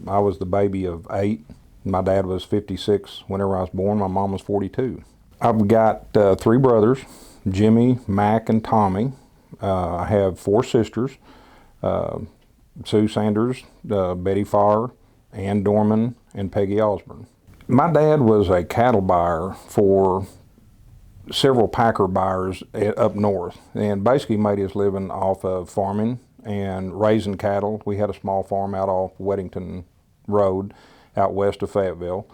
I was the baby of 8. My dad was 56 whenever I was born. My mom was 42. I've got 3 brothers, Jimmy, Mac, and Tommy. I have 4 sisters, Sue Sanders, Betty Farr, Ann Dorman, and Peggy Osborne. My dad was a cattle buyer for several packer buyers up north, and basically made his living off of farming and raising cattle. We had a small farm out off Weddington Road out west of Fayetteville.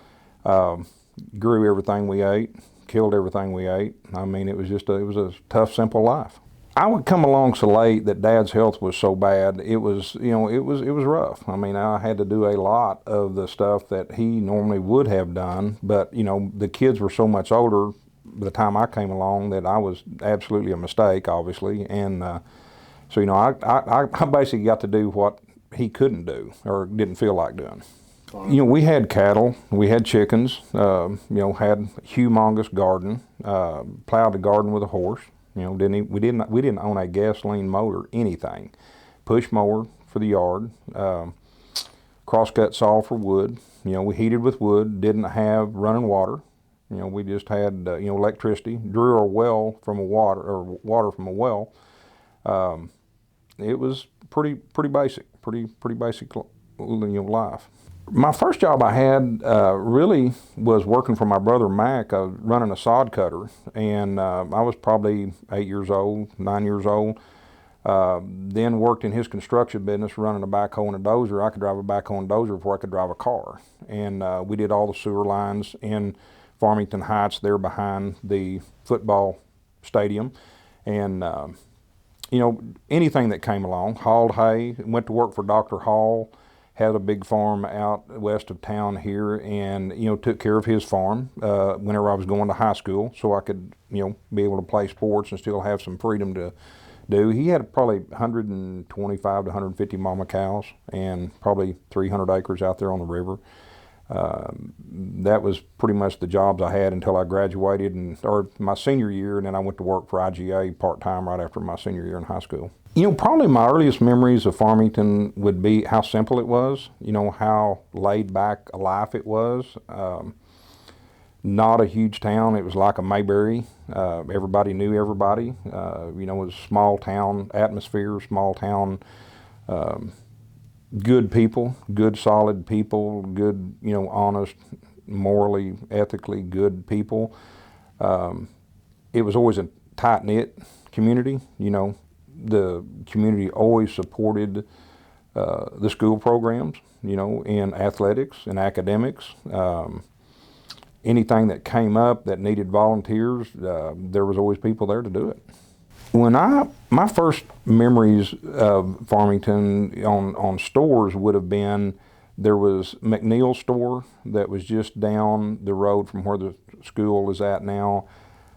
Grew everything we ate, killed everything we ate. I mean, it was a tough, simple life. I would come along so late that Dad's health was so bad. It was rough. I mean, I had to do a lot of the stuff that he normally would have done, but the kids were so much older by the time I came along that I was absolutely a mistake, obviously, and so I basically got to do what he couldn't do or didn't feel like doing. We had cattle, we had chickens, had a humongous garden, plowed the garden with a horse. We didn't own a gasoline motor, anything. Push mower for the yard, crosscut saw for wood. We heated with wood, didn't have running water. We just had electricity. Drew our well from water from a well. It was pretty basic, pretty basic life. My first job I had really was working for my brother Mac, running a sod cutter, and I was probably 8 years old, 9 years old. Then worked in his construction business, running a backhoe and a dozer. I could drive a backhoe and dozer before I could drive a car, and we did all the sewer lines in Farmington Heights there behind the football stadium, and anything that came along. Hauled hay, went to work for Dr. Hall. Had a big farm out west of town here, and took care of his farm whenever I was going to high school, so I could be able to play sports and still have some freedom to do. He had probably 125 to 150 mama cows and probably 300 acres out there on the river. That was pretty much the jobs I had until I graduated or my senior year, and then I went to work for IGA part-time right after my senior year in high school. Probably my earliest memories of Farmington would be how simple it was, how laid back a life it was. Not a huge town. It was like a Mayberry. Everybody knew everybody. It was a small town atmosphere, small town, good people, good solid people, good, honest, morally, ethically good people. It was always a tight-knit community, The community always supported the school programs, in athletics and academics. Anything that came up that needed volunteers, there was always people there to do it. My first memories of Farmington on stores would have been, there was McNeil's store that was just down the road from where the school is at now.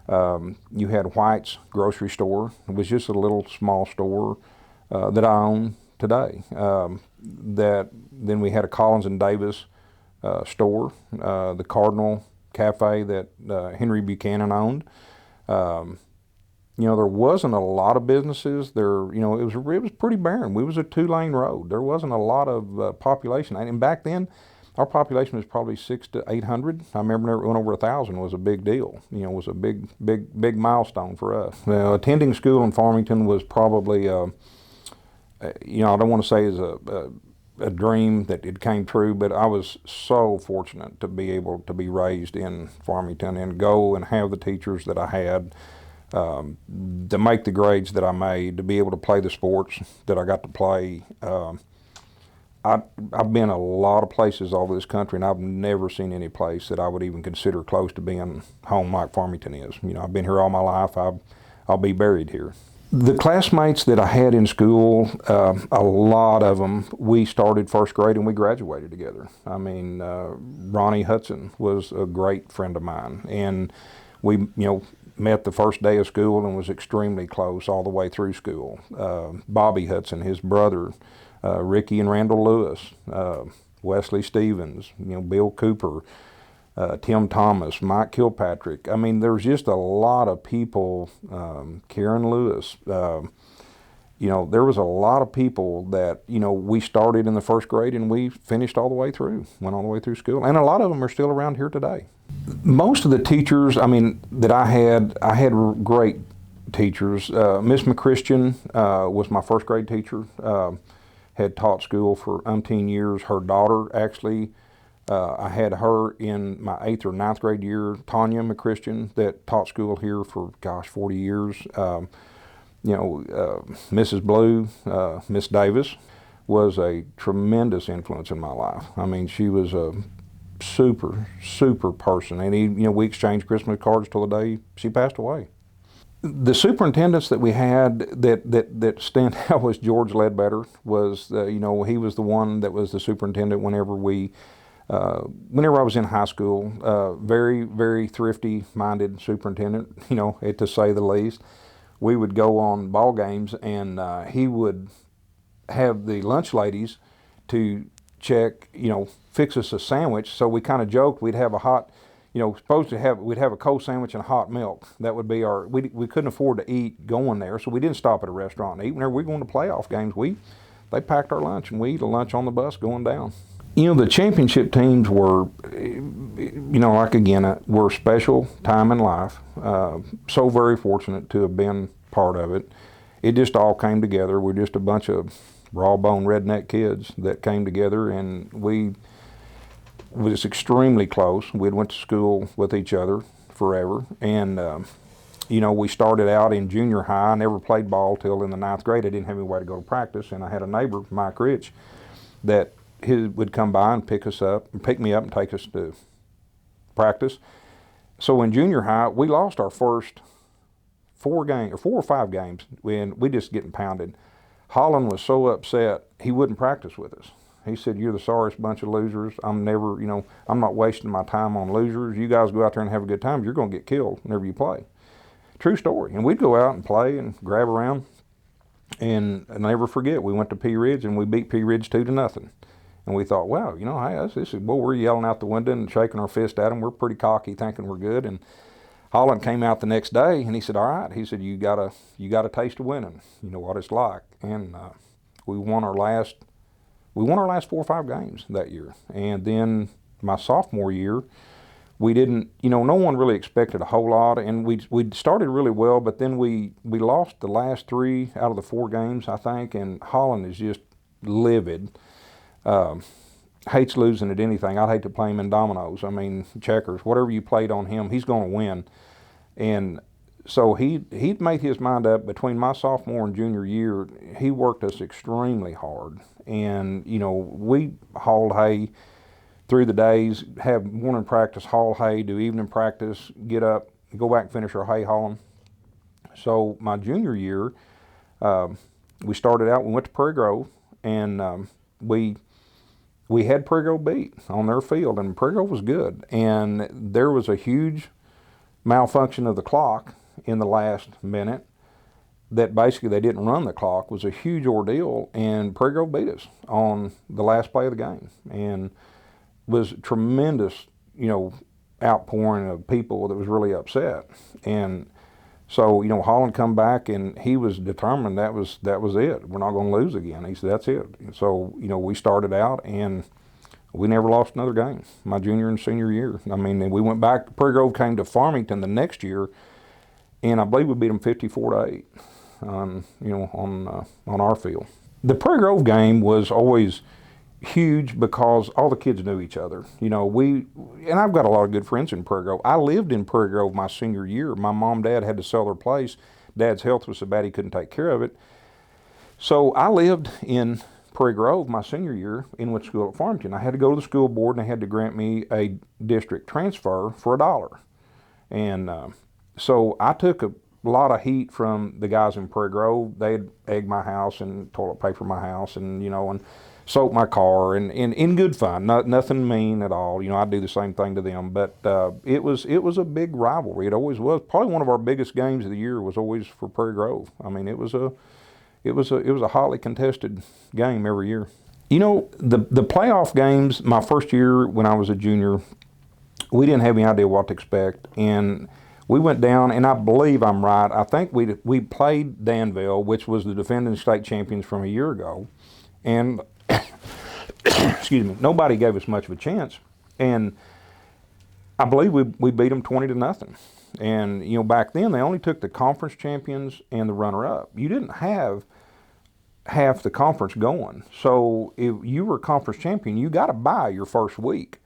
You had White's grocery store. It was just a little small store that I own today. Then we had a Collins and Davis store, the Cardinal Cafe that Henry Buchanan owned. There wasn't a lot of businesses there. It was pretty barren. We was a 2-lane road. There wasn't a lot of population, and back then our population was probably 600 to 800. I remember it went over 1,000 was a big deal. It was a big milestone for us. Attending school in Farmington was probably, I don't want to say is a dream that it came true, but I was so fortunate to be able to be raised in Farmington and go and have the teachers that I had, to make the grades that I made, to be able to play the sports that I got to play. I've been a lot of places all over this country, and I've never seen any place that I would even consider close to being home like Farmington is. I've been here all my life. I'll be buried here. The classmates that I had in school, a lot of them, we started first grade and we graduated together. Ronnie Hudson was a great friend of mine, and we, met the first day of school and was extremely close all the way through school. Bobby Hudson, his brother, Ricky and Randall Lewis, Wesley Stevens, Bill Cooper, Tim Thomas, Mike Kilpatrick. There's just a lot of people, Karen Lewis, there was a lot of people that, we started in the first grade and we finished all the way through, went all the way through school. And a lot of them are still around here today. Most of the teachers, that I had great teachers. Miss McChristian was my first grade teacher, had taught school for umpteen years. Her daughter actually, I had her in my 8th or 9th grade year, Tanya McChristian, that taught school here for, 40 years. Mrs. Blue, Miss Davis, was a tremendous influence in my life. She was a super person. And we exchanged Christmas cards till the day she passed away. The superintendents that we had that stand out was George Ledbetter. He was the one that was the superintendent whenever I was in high school. Very, very thrifty-minded superintendent, to say the least. We would go on ball games, and he would have the lunch ladies to check, fix us a sandwich. So we kind of joked we'd have a hot, we'd have a cold sandwich and hot milk. That would be we couldn't afford to eat going there, so we didn't stop at a restaurant and eat. Whenever we were going to playoff games, they packed our lunch and we ate a lunch on the bus going down. The championship teams were, were a special time in life. So very fortunate to have been part of it. It just all came together. We're just a bunch of raw-boned redneck kids that came together, and we was extremely close. We went to school with each other forever, and we started out in junior high. I never played ball till in the 9th grade. I didn't have any way to go to practice, and I had a neighbor, Mike Rich, that he would come by and pick me up and take us to practice. So in junior high, we lost our first 4 or 5 games when we just getting pounded. Holland was so upset he wouldn't practice with us. He said, "You're the sorriest bunch of losers. I'm not wasting my time on losers. You guys go out there and have a good time. You're going to get killed whenever you play." True story. And we'd go out and play and grab around. And I'll never forget, we went to Pea Ridge and we beat Pea Ridge 2-0. And we thought, wow, hey, this is, we're yelling out the window and shaking our fist at them. We're pretty cocky, thinking we're good. And Holland came out the next day and he said, "All right," he said, you got a taste of winning. You know what it's like. And we won our last 4 or 5 games that year. And then my sophomore year, we didn't, no one really expected a whole lot, and we started really well, but then we lost the last 3 out of the 4 games, I think, and Holland is just livid. Hates losing at anything. I'd hate to play him in dominoes. Checkers, whatever you played on him, he's going to win. And so he'd made his mind up. Between my sophomore and junior year, he worked us extremely hard. And, we hauled hay through the days, have morning practice, haul hay, do evening practice, get up, go back and finish our hay hauling. So my junior year, we started out, we went to Prairie Grove, and we had Prairie Grove beat on their field, and Prairie Grove was good. And there was a huge malfunction of the clock in the last minute that basically they didn't run the clock. It was a huge ordeal, and Prairie Grove beat us on the last play of the game. And was tremendous, outpouring of people that was really upset. And so, Holland come back and he was determined that was it. We're not going to lose again. He said, "That's it." And so, we started out and we never lost another game, my junior and senior year. And we went back, Prairie Grove came to Farmington the next year, and I believe we beat them 54-8 on our field. The Prairie Grove game was always huge because all the kids knew each other. And I've got a lot of good friends in Prairie Grove. I lived in Prairie Grove my senior year. My mom and dad had to sell their place. Dad's health was so bad he couldn't take care of it. So I lived in Prairie Grove my senior year and went to school at Farmington. I had to go to the school board and they had to grant me a district transfer for $1. And so I took a lot of heat from the guys in Prairie Grove. They'd egg my house and toilet paper my house and, and soak my car, and in good fun, nothing mean at all. I'd do the same thing to them. But it was a big rivalry. It always was. Probably one of our biggest games of the year was always for Prairie Grove. It was a hotly contested game every year. The playoff games, my first year when I was a junior, we didn't have any idea what to expect, and we went down, and I believe I'm right. I think we played Danville, which was the defending state champions from a year ago, and excuse me, nobody gave us much of a chance, and I believe we beat them 20-0. And you know, back then they only took the conference champions and the runner-up. You didn't have half the conference going, so if you were conference champion, you got to bye your first week.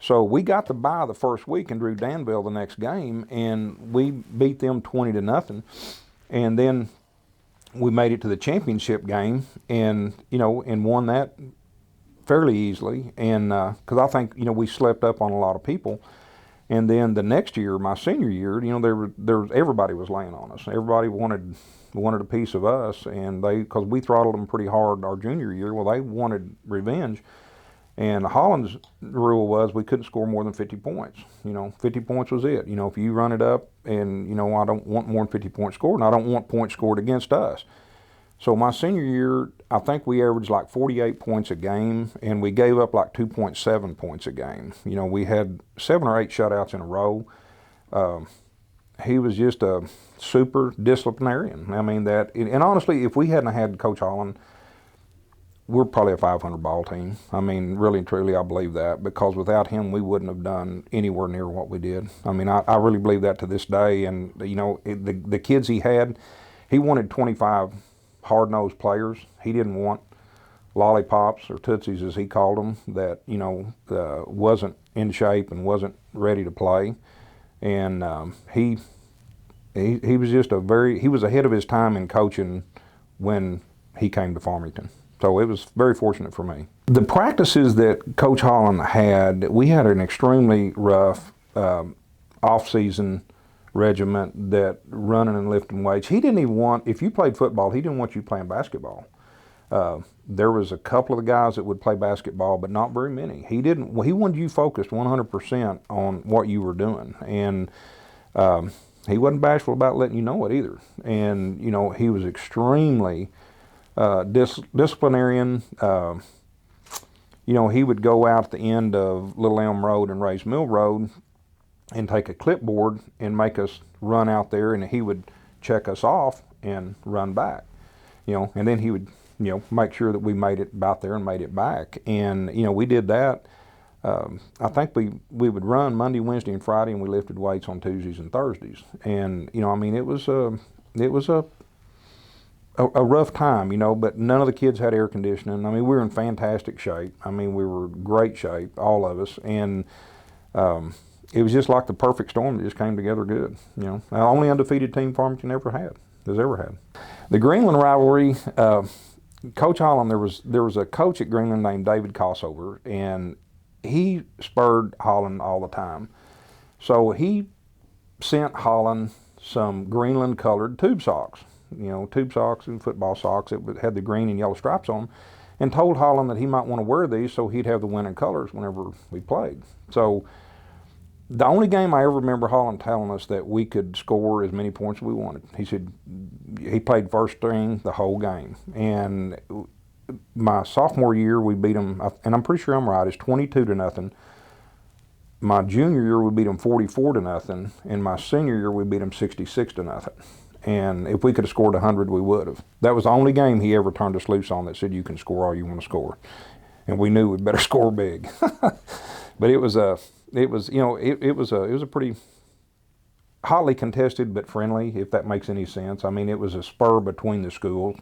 So we got to bye the first week and drew Danville the next game, and we beat them 20-0. And then we made it to the championship game, and you know, and won that fairly easily. And because I think, you know, we slept up on a lot of people. And then the next year, my senior year, you know, there was everybody was laying on us. Everybody wanted a piece of us, and because we throttled them pretty hard our junior year. Well, they wanted revenge. And Holland's rule was we couldn't score more than 50 points. You know, 50 points was it. You know, if you run it up, and, you know, I don't want more than 50 points scored, and I don't want points scored against us. So my senior year, I think we averaged like 48 points a game, and we gave up like 2.7 points a game. You know, we had 7 or 8 shutouts in a row. He was just a super disciplinarian. I mean, and honestly, if we hadn't had Coach Holland, we're probably a 500 ball team. I mean, really and truly, I believe that, because without him, we wouldn't have done anywhere near what we did. I mean, I really believe that to this day. And, you know, the kids he had, he wanted 25 hard-nosed players. He didn't want lollipops or tootsies, as he called them, that, you know, wasn't in shape and wasn't ready to play. And he was just he was ahead of his time in coaching when he came to Farmington. So it was very fortunate for me. The practices that Coach Holland had, we had an extremely rough off-season regiment, that running and lifting weights. He didn't even want, if you played football, he didn't want you playing basketball. There was a couple of the guys that would play basketball, but not very many. He wanted you focused 100% on what you were doing. And he wasn't bashful about letting you know it either. And, you know, he was extremely disciplinarian. You know, he would go out at the end of Little Elm Road and Rays Mill Road and take a clipboard and make us run out there, and he would check us off and run back. You know, and then he would, you know, make sure that we made it about there and made it back. And, you know, we did that. I think we would run Monday, Wednesday, and Friday, and we lifted weights on Tuesdays and Thursdays. And, you know, I mean, it was a rough time, you know, but none of the kids had air conditioning. I mean, we were in fantastic shape. I mean, we were in great shape, all of us. And it was just like the perfect storm that just came together good. You know, the only undefeated team Farmington has ever had. The Greenland rivalry, Coach Holland, there was a coach at Greenland named David Kossover, and he spurred Holland all the time. So he sent Holland some Greenland colored tube socks, you know, tube socks and football socks that had the green and yellow stripes on them, and told Holland that he might want to wear these so he'd have the winning colors whenever we played. So the only game I ever remember Holland telling us that we could score as many points as we wanted. He said he played first string the whole game. And my sophomore year, we beat them, and I'm pretty sure I'm right, it's 22-0. My junior year, we beat them 44-0. And my senior year, we beat them 66-0. And if we could have scored 100, we would have. That was the only game he ever turned us loose on that said you can score all you want to score. And we knew we'd better score big. But it was a pretty hotly contested but friendly, if that makes any sense. I mean, it was a spur between the schools.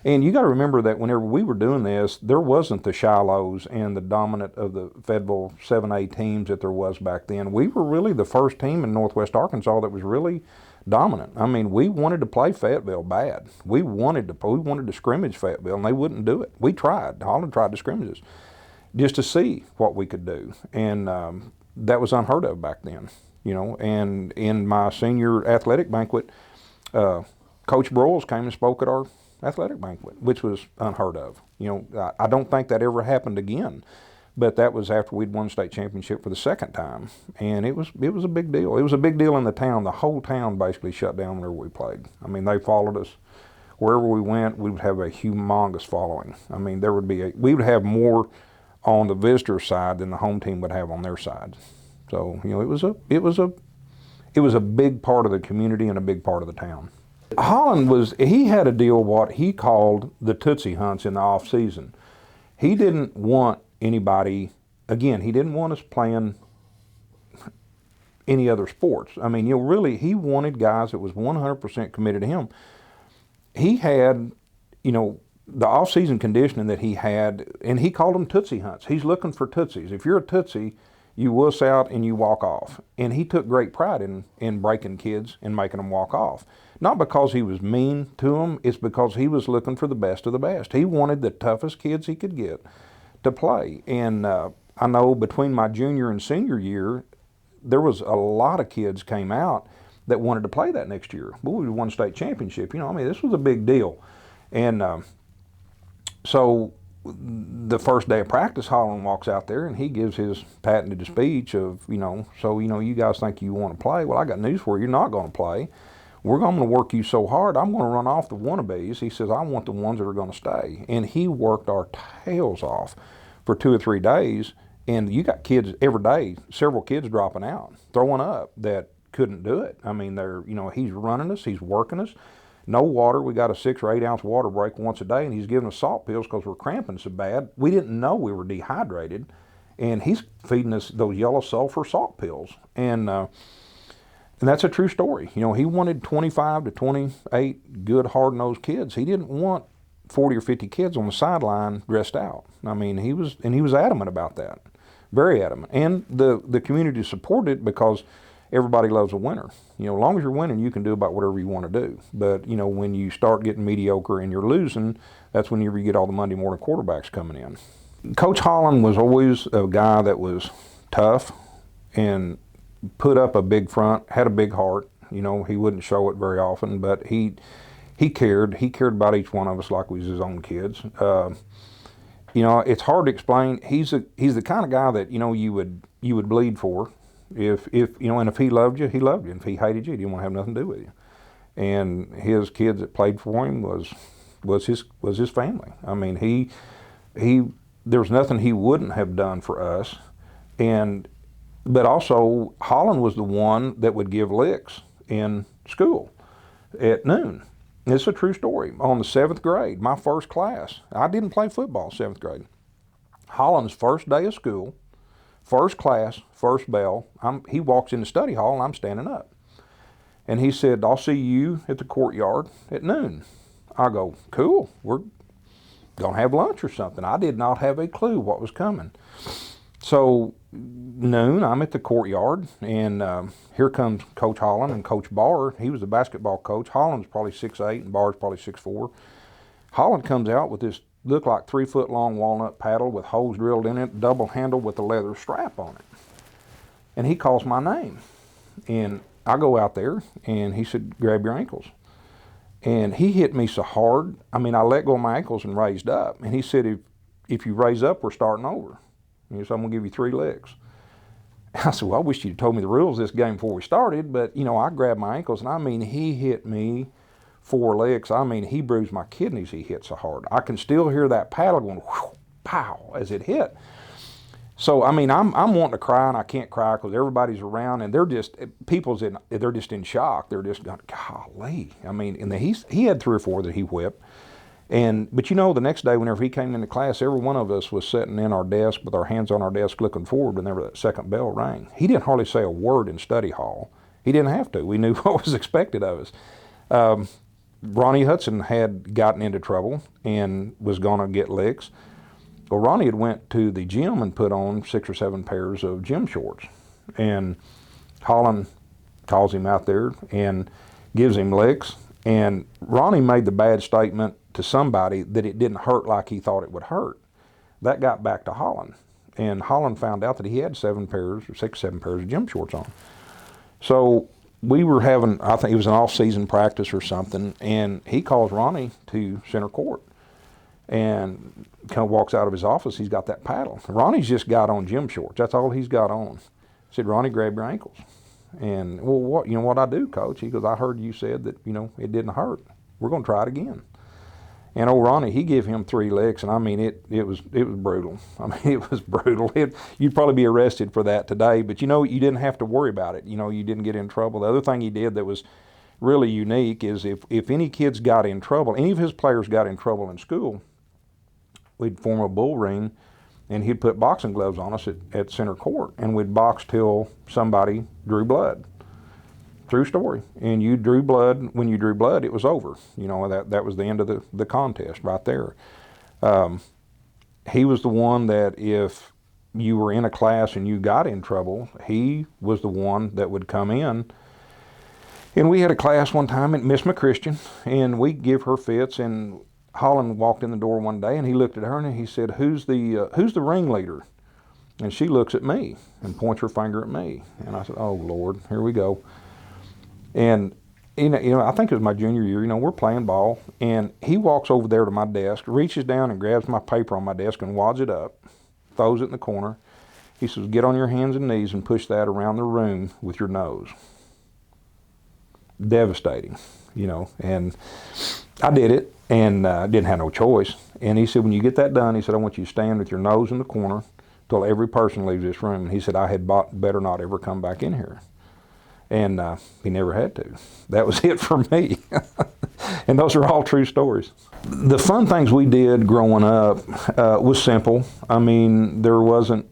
And you got to remember that whenever we were doing this, there wasn't the Shilohs and the dominant of the Fayetteville 7A teams that there was back then. We were really the first team in Northwest Arkansas that was really dominant. I mean, we wanted to play Fayetteville bad. We wanted to scrimmage Fayetteville, and they wouldn't do it. We tried. Holland tried to scrimmage us just to see what we could do. And that was unheard of back then, you know. And in my senior athletic banquet, Coach Broyles came and spoke at our athletic banquet, which was unheard of. You know, I don't think that ever happened again, but that was after we'd won state championship for the second time, and it was a big deal. It was a big deal in the town. The whole town basically shut down whenever we played. I mean, they followed us wherever we went. We would have a humongous following. I mean, we would have more on the visitor side than the home team would have on their side. So, you know, it it was a big part of the community and a big part of the town. Holland he had a deal what he called the Tootsie Hunts in the off season. He didn't want anybody, again, he didn't want us playing any other sports. I mean, really, he wanted guys that was 100% committed to him. He had, the off-season conditioning that he had, and he called them Tootsie Hunts. He's looking for Tootsies. If you're a Tootsie, you wuss out and you walk off. And he took great pride in breaking kids and making them walk off. Not because he was mean to them, it's because he was looking for the best of the best. He wanted the toughest kids he could get to play. And I know between my junior and senior year, there was a lot of kids came out that wanted to play that next year. Boy, we won state championship. This was a big deal. And so the first day of practice, Holland walks out there and he gives his patented speech of, you guys think you want to play. Well, I got news for you. You're not going to play. We're going to work you so hard, I'm going to run off the wannabes. He says, I want the ones that are going to stay. And he worked our tails off for 2 or 3 days. And you got kids every day, several kids dropping out, throwing up that couldn't do it. I mean, he's running us, he's working us. No water. We got a 6 or 8 ounce water break once a day, and he's giving us salt pills because we're cramping so bad. We didn't know we were dehydrated, and he's feeding us those yellow sulfur salt pills. And that's a true story. He wanted 25 to 28 good, hard-nosed kids. He didn't want 40 or 50 kids on the sideline dressed out. I mean, he was adamant about that. Very adamant. And the community supported it because everybody loves a winner. As long as you're winning, you can do about whatever you want to do. But, when you start getting mediocre and you're losing, that's whenever you get all the Monday morning quarterbacks coming in. Coach Holland was always a guy that was tough and put up a big front, had a big heart. He wouldn't show it very often, but he cared. He cared about each one of us like we was his own kids. It's hard to explain. He's the kind of guy that you would bleed for, and if he loved you, he loved you. And if he hated you, he didn't want to have nothing to do with you. And his kids that played for him was his family. I mean, he there was nothing he wouldn't have done for us, but also Holland was the one that would give licks in school at noon. It's a true story. On the 7th grade, my first class, I didn't play football 7th grade. Holland's first day of school, first class, first bell, he walks in the study hall and I'm standing up. And he said, I'll see you at the courtyard at noon. I go, cool, we're going to have lunch or something. I did not have a clue what was coming. So noon, I'm at the courtyard, and here comes Coach Holland and Coach Barr. He was the basketball coach. Holland's probably 6'8", and Barr's probably 6'4". Holland comes out with this looked like 3-foot-long walnut paddle with holes drilled in it, double handle with a leather strap on it. And he calls my name. And I go out there, and he said, grab your ankles. And he hit me so hard, I let go of my ankles and raised up. And he said, if you raise up, we're starting over. He said, I'm going to give you 3 licks. I said, well, I wish you'd told me the rules of this game before we started, but, I grabbed my ankles, and he hit me 4 licks. He bruised my kidneys, he hit so hard. I can still hear that paddle going, whoosh, pow, as it hit. So, I'm wanting to cry, and I can't cry because everybody's around, and they're just in shock. They're just going, golly. And he had 3 or 4 that he whipped. But the next day, whenever he came into class, every one of us was sitting in our desk with our hands on our desk looking forward whenever that second bell rang. He didn't hardly say a word in study hall. He didn't have to. We knew what was expected of us. Ronnie Hudson had gotten into trouble and was going to get licks. Well, Ronnie had went to the gym and put on 6 or 7 pairs of gym shorts. And Holland calls him out there and gives him licks. And Ronnie made the bad statement to somebody that it didn't hurt like he thought it would hurt. That got back to Holland. And Holland found out that he had 7 pairs or 6, 7 pairs of gym shorts on. So we were having, I think it was an off-season practice or something, and he calls Ronnie to center court. And kind of walks out of his office, he's got that paddle. Ronnie's just got on gym shorts. That's all he's got on. I said, Ronnie, grab your ankles. And, well, what I do, Coach? He goes, I heard you said that, it didn't hurt. We're going to try it again. And old Ronnie, he gave him 3 licks, and I mean, it was brutal. I mean, it was brutal. You'd probably be arrested for that today, but you know, you didn't have to worry about it. You know, you didn't get in trouble. The other thing he did that was really unique is if any kids got in trouble, any of his players got in trouble in school, we'd form a bull ring, and he'd put boxing gloves on us at center court, and we'd box till somebody drew blood. True story. And you drew blood. When you drew blood, it was over. You know, that was the end of the contest right there. He was the one that if you were in a class and you got in trouble, he was the one that would come in. And we had a class one time at Miss McChristian, and we give her fits, and Holland walked in the door one day, and he looked at her and he said, who's the ringleader? And she looks at me and points her finger at me. And I said, oh, Lord, here we go. And, you know, I think it was my junior year, you know, we're playing ball, and he walks over there to my desk, reaches down and grabs my paper on my desk and wads it up, throws it in the corner. He says, get on your hands and knees and push that around the room with your nose. Devastating, you know, and I did it, and didn't have no choice. And he said, when you get that done, he said, I want you to stand with your nose in the corner till every person leaves this room. And he said, I had better not ever come back in here. And he never had to. That was it for me. And those are all true stories. The fun things we did growing up was simple. I mean, there wasn't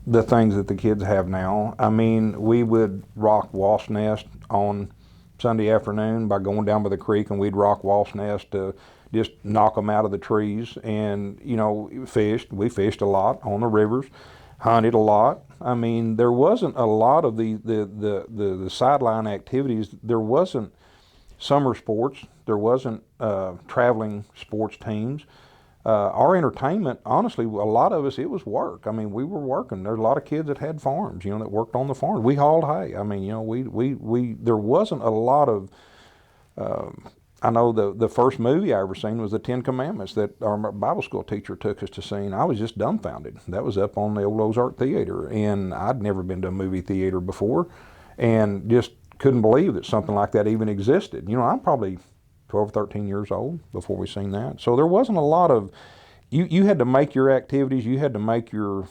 the things that the kids have now. I mean, we would rock wasp nest on Sunday afternoon by going down by the creek, and we'd rock wasp nest to just knock them out of the trees. And, you know, we fished a lot on the rivers, hunted a lot. I mean, there wasn't a lot of the sideline activities. There wasn't summer sports. There wasn't traveling sports teams. Our entertainment, honestly, a lot of us, it was work. I mean, we were working. There's a lot of kids that had farms, you know, that worked on the farm. We hauled hay. I mean, you know, there wasn't a lot of, I know the first movie I ever seen was the 10 Commandments that our Bible school teacher took us to see. I was just dumbfounded. That was up on the old Ozark Theater, and I'd never been to a movie theater before, and just couldn't believe that something like that even existed. You know, I'm probably 12, 13 years old before we seen that. So there wasn't a lot of, you had to make your activities, you had to make your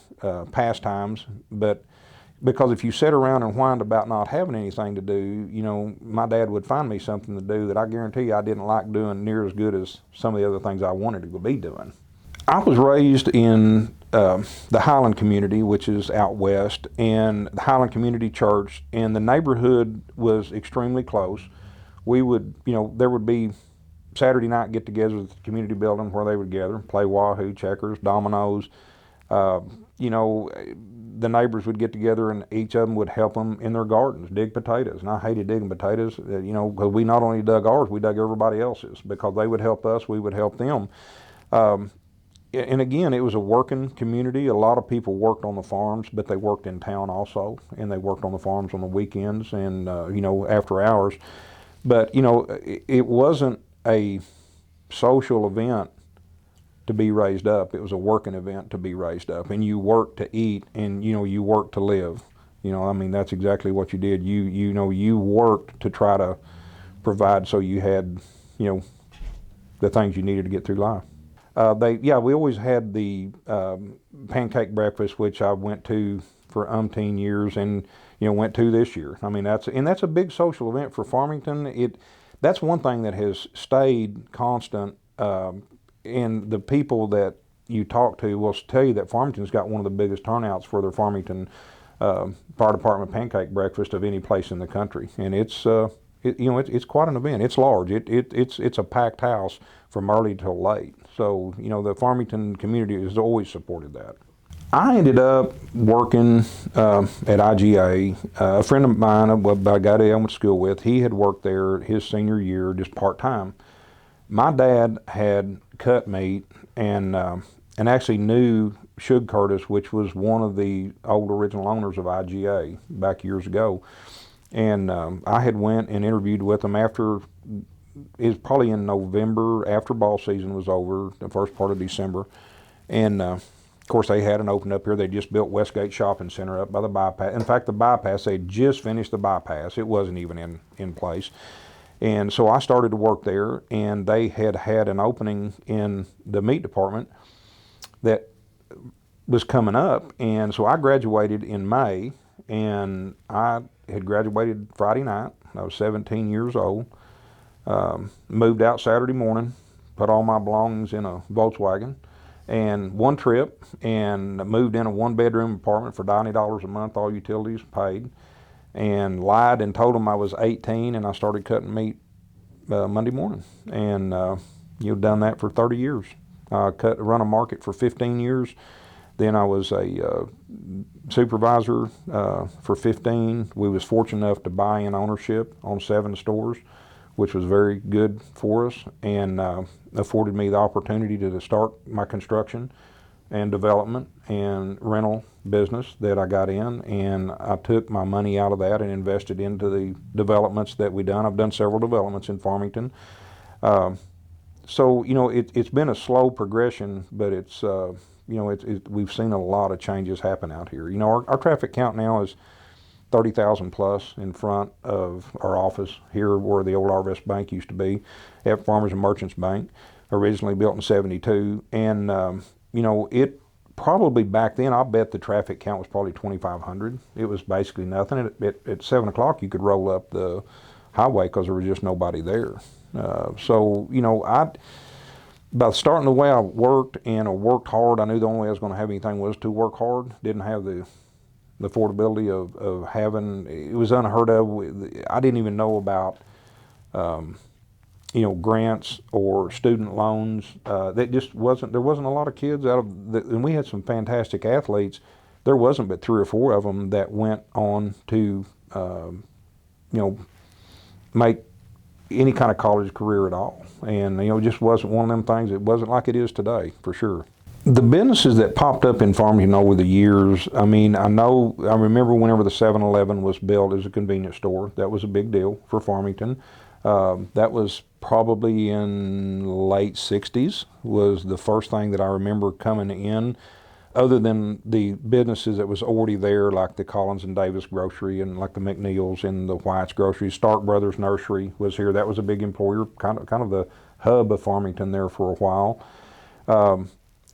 pastimes, but because if you sat around and whined about not having anything to do, you know, my dad would find me something to do that I guarantee you I didn't like doing near as good as some of the other things I wanted to be doing. I was raised in the Highland community, which is out west, and the Highland Community Church, and the neighborhood was extremely close. We would, you know, there would be Saturday night get-togethers at the community building where they would gather, play wahoo, checkers, dominoes. You know, the neighbors would get together, and each of them would help them in their gardens, dig potatoes. And I hated digging potatoes, you know, because we not only dug ours, we dug everybody else's, because they would help us, we would help them. And again, it was a working community. A lot of people worked on the farms, but they worked in town also, and they worked on the farms on the weekends and, you know, after hours. But, you know, it wasn't a social event to be raised up. It was a working event to be raised up. And you worked to eat, and, you know, you worked to live. You know, I mean, that's exactly what you did. You know, you worked to try to provide so you had, you know, the things you needed to get through life. We always had the pancake breakfast, which I went to for umpteen years, and, you know, went to this year. I mean, that's a big social event for Farmington. That's one thing that has stayed constant, and the people that you talk to will tell you that Farmington's got one of the biggest turnouts for their Farmington Fire Department pancake breakfast of any place in the country, and it's quite an event. It's large. It's a packed house from early till late. So, you know, the Farmington community has always supported that. I ended up working at IGA. A friend of mine, a guy that I went to school with, he had worked there his senior year, just part-time. My dad had cut meat and actually knew Shug Curtis, which was one of the old original owners of IGA back years ago. And I had went and interviewed with him after, it was probably in November, after ball season was over, the first part of December. And of course, they hadn't opened up here. They just built Westgate Shopping Center up by the bypass. In fact, the bypass, they just finished the bypass. It wasn't even in place. And so I started to work there, and they had had an opening in the meat department that was coming up. And so I graduated in May, and I had graduated Friday night. I was 17 years old. Moved out Saturday morning, put all my belongings in a Volkswagen, and one trip, and moved in a one-bedroom apartment for $90 a month, all utilities paid, and lied and told them I was 18, and I started cutting meat Monday morning, and done that for 30 years. Run a market for 15 years. Then I was a supervisor for 15. We was fortunate enough to buy in ownership on 7 stores, which was very good for us, and afforded me the opportunity to start my construction and development and rental business that I got in, and I took my money out of that and invested into the developments that we done. I've done several developments in Farmington. So it's been a slow progression, but we've seen a lot of changes happen out here. Our traffic count now is 30,000 plus in front of our office here where the old Arvest Bank used to be, at Farmers and Merchants Bank, originally built in 72. And, it probably back then, I bet the traffic count was probably 2,500. It was basically nothing. At 7 o'clock, you could roll up the highway because there was just nobody there. By starting the way I worked, and I worked hard, I knew the only way I was going to have anything was to work hard. Didn't have the affordability of having, it was unheard of. I didn't even know about, grants or student loans. That just wasn't, there wasn't a lot of kids and we had some fantastic athletes. There wasn't but 3 or 4 of them that went on to, make any kind of college career at all. And, it just wasn't one of them things. It wasn't like it is today, for sure. The businesses that popped up in Farmington over the years, I remember whenever the 7-Eleven was built as a convenience store. That was a big deal for Farmington. That was probably in late 60s was the first thing that I remember coming in, other than the businesses that was already there, like the Collins and Davis Grocery and like the McNeil's and the White's Grocery. Stark Brothers Nursery was here. That was a big employer, kind of the hub of Farmington there for a while.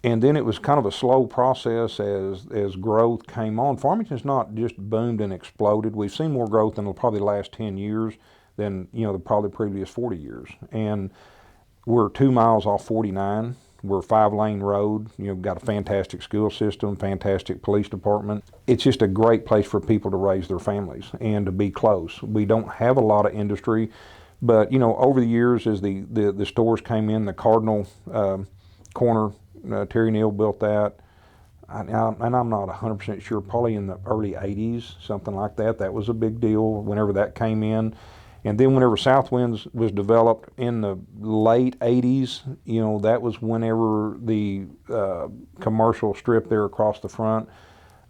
And then it was kind of a slow process as growth came on. Farmington's not just boomed and exploded. We've seen more growth in probably the last 10 years than the probably previous 40 years. And we're 2 miles off 49. We're a 5-lane road. Got a fantastic school system, fantastic police department. It's just a great place for people to raise their families and to be close. We don't have a lot of industry, but over the years as the stores came in, the Cardinal corner, Terry Neal built that, and I'm not 100% sure, probably in the early 80s, something like that. That was a big deal whenever that came in. And then whenever Southwinds was developed in the late 80s, that was whenever the commercial strip there across the front.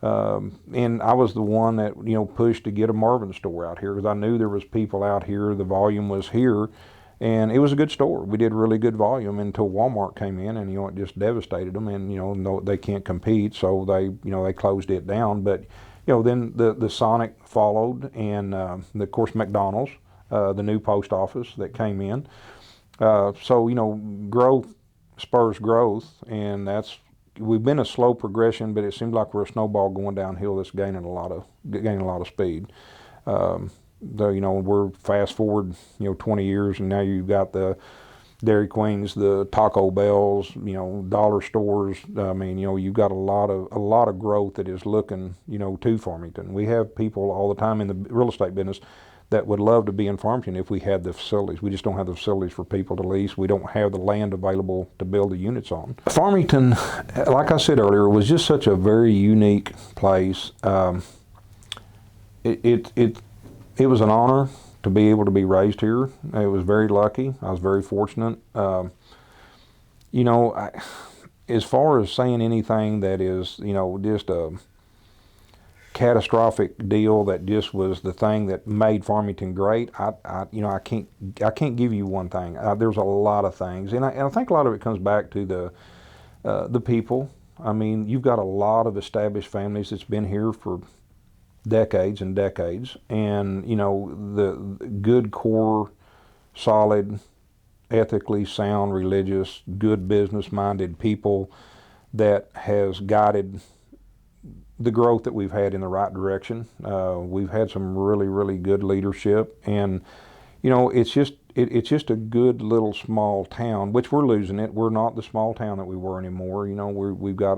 And I was the one that, pushed to get a Marvin store out here because I knew there was people out here, the volume was here, and it was a good store. We did really good volume until Walmart came in, and, it just devastated them, and, no, they can't compete, so they closed it down. But, then the Sonic followed, and, of course, McDonald's. The new post office that came in. Growth spurs growth, and we've been a slow progression, but it seems like we're a snowball going downhill that's gaining a lot of speed. We're fast forward, 20 years, and now you've got the Dairy Queens, the Taco Bells, dollar stores. You've got a lot of growth that is looking, to Farmington. We have people all the time in the real estate business that would love to be in Farmington if we had the facilities. We just don't have the facilities for people to lease. We don't have the land available to build the units on. Farmington, like I said earlier, was just such a very unique place. It was an honor to be able to be raised here. I was very lucky. I was very fortunate. As far as saying anything that is, just a catastrophic deal that just was the thing that made Farmington great, I can't give you one thing. There's a lot of things, and I think a lot of it comes back to the people. You've got a lot of established families that's been here for decades and decades, and the good core solid, ethically sound, religious, good business-minded people that has guided the growth that we've had in the right direction. We've had some really, really good leadership, and it's just a good little small town, which we're losing it. We're not the small town that we were anymore. We've got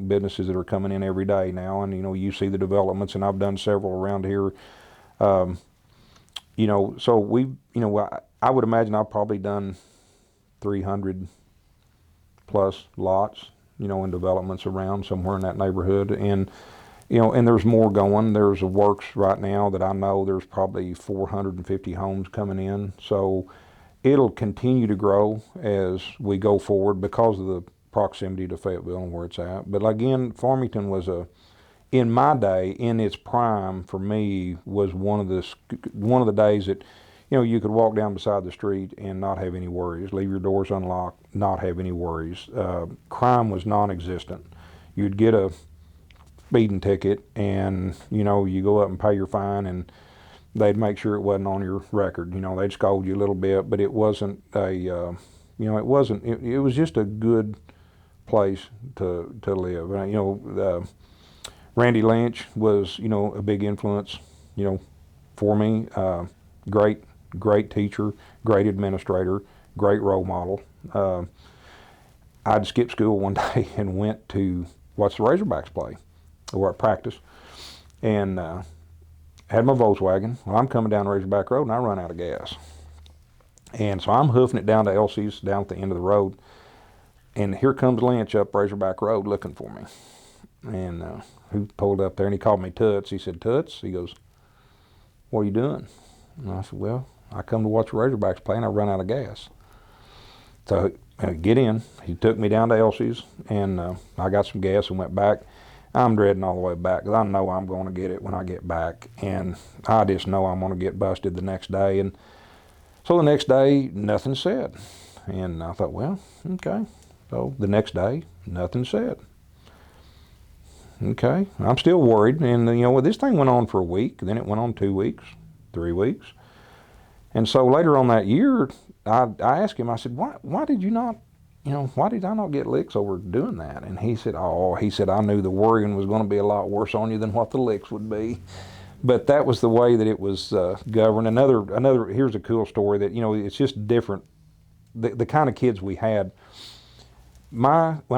businesses that are coming in every day now, and you see the developments, and I've done several around here. So I would imagine I've probably done 300 plus lots, in developments around somewhere in that neighborhood. And, and there's more going. There's a works right now that I know there's probably 450 homes coming in. So it'll continue to grow as we go forward because of the proximity to Fayetteville and where it's at. But again, Farmington was in my day, in its prime for me, was one of the days that you could walk down beside the street and not have any worries. Leave your doors unlocked, not have any worries. Crime was non-existent. You'd get a speeding ticket, and you go up and pay your fine, and they'd make sure it wasn't on your record. They'd scold you a little bit, but it wasn't it was just a good place to live. And, Randy Lynch was, a big influence, for me. Great teacher, great administrator, great role model. I'd skipped school one day and went to watch the Razorbacks play, or at practice, and had my Volkswagen. Well, I'm coming down Razorback Road, and I run out of gas. And so I'm hoofing it down to Elsie's, down at the end of the road, and here comes Lynch up Razorback Road looking for me. And he pulled up there, and he called me Toots. He said, "Toots," he goes, "what are you doing?" And I said, "Well, I come to watch the Razorbacks play, and I run out of gas." So get in. He took me down to Elsie's, and I got some gas and went back. I'm dreading all the way back because I know I'm going to get it when I get back, and I just know I'm going to get busted the next day. And so the next day, nothing said. And I thought, well, okay. So the next day, nothing said. Okay, I'm still worried, and this thing went on for a week, then it went on 2 weeks, 3 weeks, and so later on that year, I asked him. I said, "Why did you not, why did I not get licks over doing that?" And he said, "I knew the worrying was going to be a lot worse on you than what the licks would be." But that was the way that it was governed. Another. Here's a cool story that it's just different. The kind of kids we had. When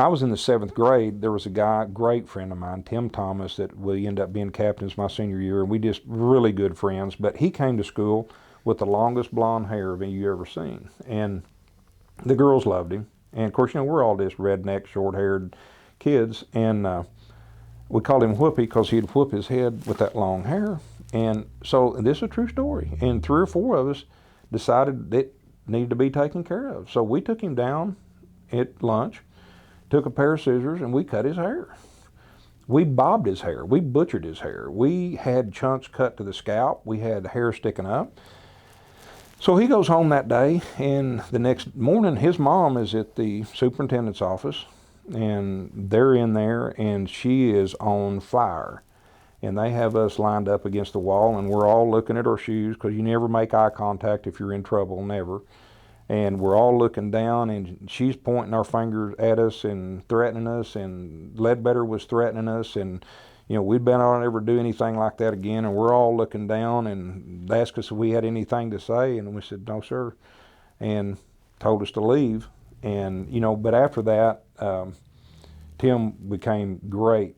I was in the 7th grade, there was a guy, great friend of mine, Tim Thomas, that we ended up being captains my senior year, and we just really good friends. But he came to school with the longest blonde hair of any you ever seen, and the girls loved him. And of course, we're all just redneck, short-haired kids, and we called him Whoopie because he'd whoop his head with that long hair. And so this is a true story. And 3 or 4 of us decided it needed to be taken care of. So we took him down at lunch, took a pair of scissors, and we cut his hair. We bobbed his hair. We butchered his hair. We had chunks cut to the scalp. We had hair sticking up. So he goes home that day, and the next morning his mom is at the superintendent's office, and they're in there, and she is on fire. And they have us lined up against the wall, and we're all looking at our shoes because you never make eye contact if you're in trouble, never. And we're all looking down, and she's pointing our fingers at us and threatening us, and Ledbetter was threatening us, and we'd been on ever do anything like that again. And we're all looking down, and they asked us if we had anything to say, and we said, "No, sir," and told us to leave. And but after that, Tim became great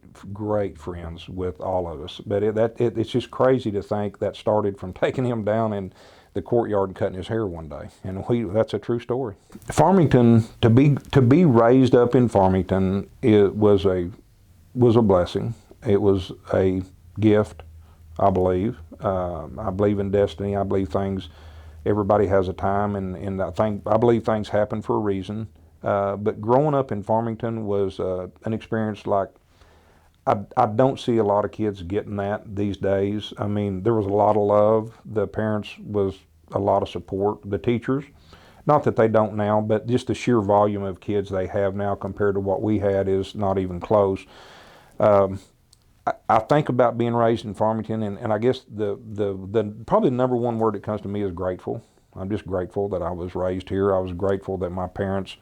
friends with all of us. But it's just crazy to think that started from taking him down in the courtyard and cutting his hair one day, and that's a true story. Farmington, to be raised up in Farmington, it was a blessing. It was a gift, I believe. I believe in destiny. I believe everybody has a time, and I believe things happen for a reason. But growing up in Farmington was an experience like I don't see a lot of kids getting that these days. I mean, there was a lot of love. The parents was a lot of support. The teachers, not that they don't now, but just the sheer volume of kids they have now compared to what we had is not even close. I think about being raised in Farmington, and I guess the probably the number one word that comes to me is grateful. I'm just grateful that I was raised here. I was grateful that my parents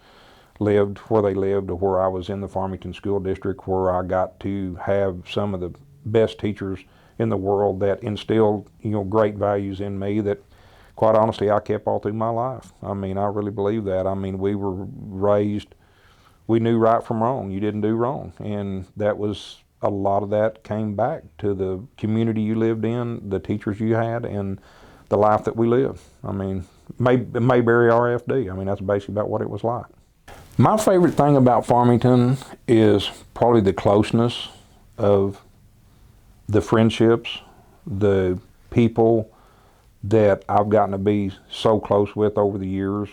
lived where they lived, or where I was in the Farmington School District, where I got to have some of the best teachers in the world that instilled, great values in me that, quite honestly, I kept all through my life. I mean, I really believe that. I mean, we were raised, we knew right from wrong. You didn't do wrong. And that was, a lot of that came back to the community you lived in, the teachers you had, and the life that we lived. I mean, Mayberry RFD. I mean, that's basically about what it was like. My favorite thing about Farmington is probably the closeness of the friendships, the people that I've gotten to be so close with over the years.